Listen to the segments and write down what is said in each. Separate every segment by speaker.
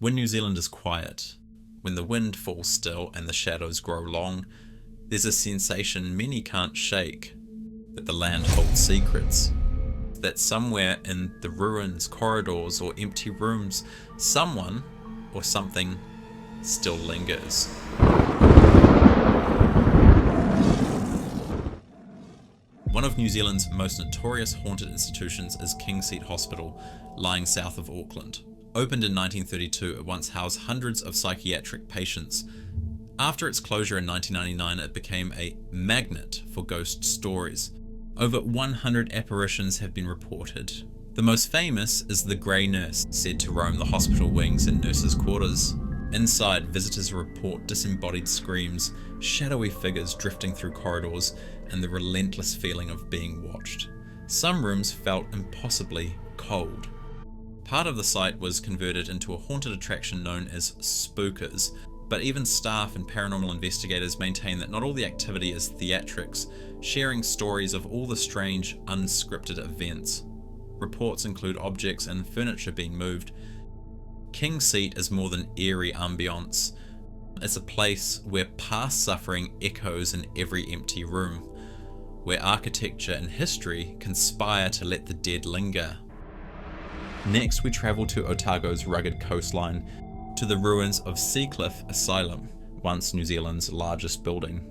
Speaker 1: When New Zealand is quiet, when the wind falls still and the shadows grow long, there's a sensation many can't shake, that the land holds secrets, that somewhere in the ruins, corridors, or empty rooms, someone or something still lingers. One of New Zealand's most notorious haunted institutions is Kingseat Hospital, lying south of Auckland. Opened in 1932, it once housed hundreds of psychiatric patients. After its closure in 1999, it became a magnet for ghost stories. Over 100 apparitions have been reported. The most famous is the grey nurse, said to roam the hospital wings and nurses' quarters. Inside, visitors report disembodied screams, shadowy figures drifting through corridors, and the relentless feeling of being watched. Some rooms felt impossibly cold. Part of the site was converted into a haunted attraction known as Spookers, but even staff and paranormal investigators maintain that not all the activity is theatrics, sharing stories of all the strange, unscripted events. Reports include objects and furniture being moved. Kingseat is more than eerie ambience. It's a place where past suffering echoes in every empty room, where architecture and history conspire to let the dead linger. Next, we travel to Otago's rugged coastline, to the ruins of Seacliff Asylum, once New Zealand's largest building.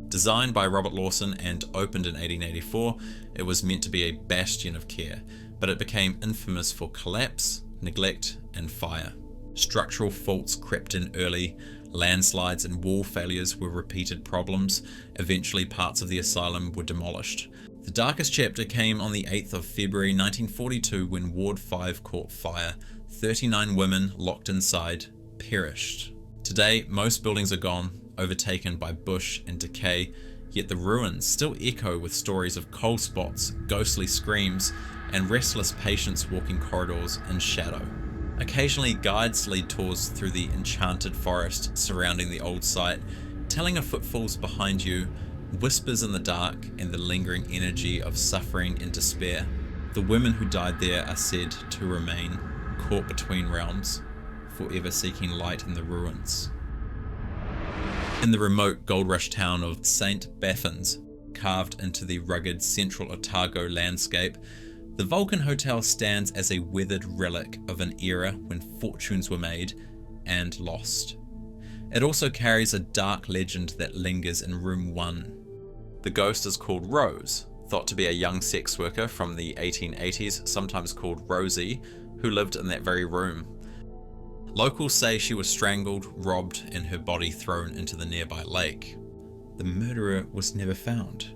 Speaker 1: Designed by Robert Lawson and opened in 1884, it was meant to be a bastion of care, but it became infamous for collapse, neglect, and fire. Structural faults crept in early, landslides and wall failures were repeated problems. Eventually, parts of the asylum were demolished. The darkest chapter came on the 8th of February 1942 when Ward 5 caught fire. 39 women locked inside perished. Today, most buildings are gone, overtaken by bush and decay, yet the ruins still echo with stories of cold spots, ghostly screams, and restless patients walking corridors in shadow. Occasionally, guides lead tours through the enchanted forest surrounding the old site, telling of footfalls behind you, whispers in the dark, and the lingering energy of suffering and despair. The women who died there are said to remain caught between realms, forever seeking light in the ruins. In the remote gold rush town of St. Bathans, carved into the rugged central Otago landscape, the Vulcan Hotel stands as a weathered relic of an era when fortunes were made and lost. It also carries a dark legend that lingers in room 1. The ghost is called Rose, thought to be a young sex worker from the 1880s, sometimes called Rosie, who lived in that very room. Locals say she was strangled, robbed, and her body thrown into the nearby lake. The murderer was never found.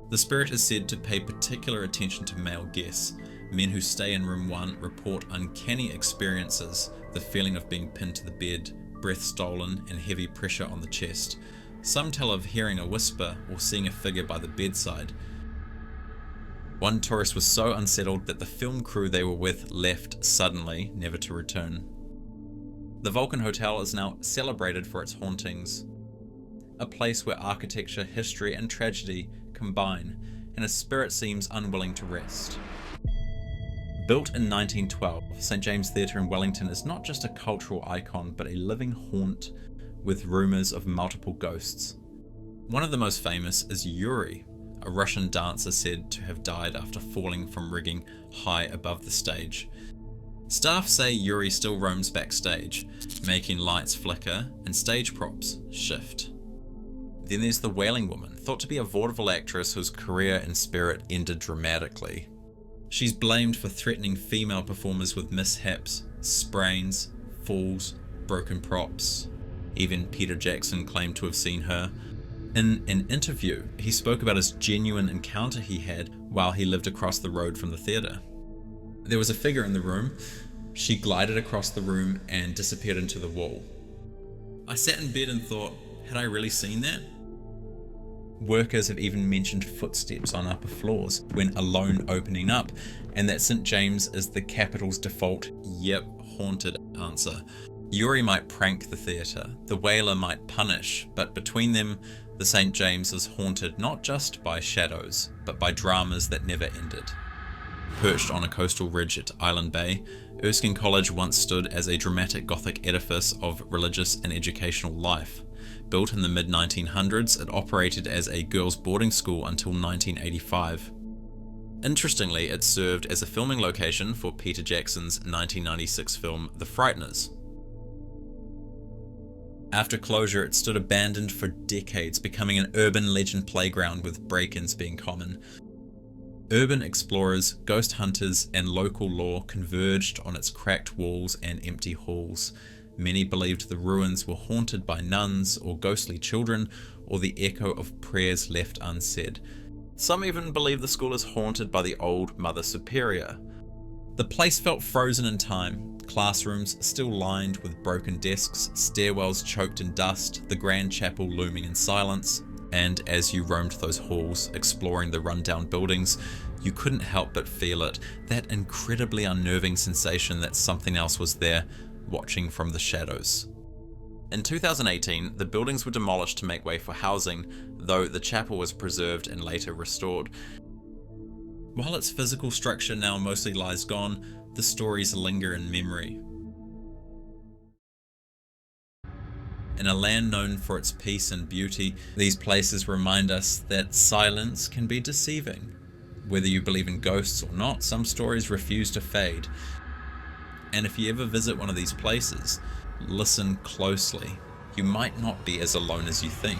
Speaker 1: The spirit is said to pay particular attention to male guests. Men who stay in room 1 report uncanny experiences, the feeling of being pinned to the bed, breath stolen, and heavy pressure on the chest. Some tell of hearing a whisper or seeing a figure by the bedside. One tourist was so unsettled that the film crew they were with left suddenly, never to return. The Vulcan Hotel is now celebrated for its hauntings, a place where architecture, history, and tragedy combine, and a spirit seems unwilling to rest. Built in 1912, St. James Theatre in Wellington is not just a cultural icon, but a living haunt with rumours of multiple ghosts. One of the most famous is Yuri, a Russian dancer said to have died after falling from rigging high above the stage. Staff say Yuri still roams backstage, making lights flicker and stage props shift. Then there's the Wailing Woman, thought to be a vaudeville actress whose career and spirit ended dramatically. She's blamed for threatening female performers with mishaps, sprains, falls, broken props. Even Peter Jackson claimed to have seen her. In an interview, he spoke about his genuine encounter he had while he lived across the road from the theatre. There was a figure in the room. She glided across the room and disappeared into the wall. I sat in bed and thought, had I really seen that? Workers have even mentioned footsteps on upper floors when alone opening up, and that St. James is the capital's default, yep, haunted answer. Yuri might prank the theatre, the Wailer might punish, but between them, the St. James is haunted not just by shadows, but by dramas that never ended. Perched on a coastal ridge at Island Bay, Erskine College once stood as a dramatic Gothic edifice of religious and educational life. Built in the mid-1900s, it operated as a girls' boarding school until 1985. Interestingly, it served as a filming location for Peter Jackson's 1996 film The Frighteners. After closure, it stood abandoned for decades, becoming an urban legend playground with break-ins being common. Urban explorers, ghost hunters, and local lore converged on its cracked walls and empty halls. Many believed the ruins were haunted by nuns or ghostly children, or the echo of prayers left unsaid. Some even believe the school is haunted by the old Mother Superior. The place felt frozen in time, classrooms still lined with broken desks, stairwells choked in dust, the grand chapel looming in silence, and as you roamed those halls, exploring the rundown buildings, you couldn't help but feel it, that incredibly unnerving sensation that something else was there, watching from the shadows. In 2018, the buildings were demolished to make way for housing, though the chapel was preserved and later restored. While its physical structure now mostly lies gone, the stories linger in memory. In a land known for its peace and beauty, these places remind us that silence can be deceiving. Whether you believe in ghosts or not, some stories refuse to fade. And if you ever visit one of these places, listen closely. You might not be as alone as you think.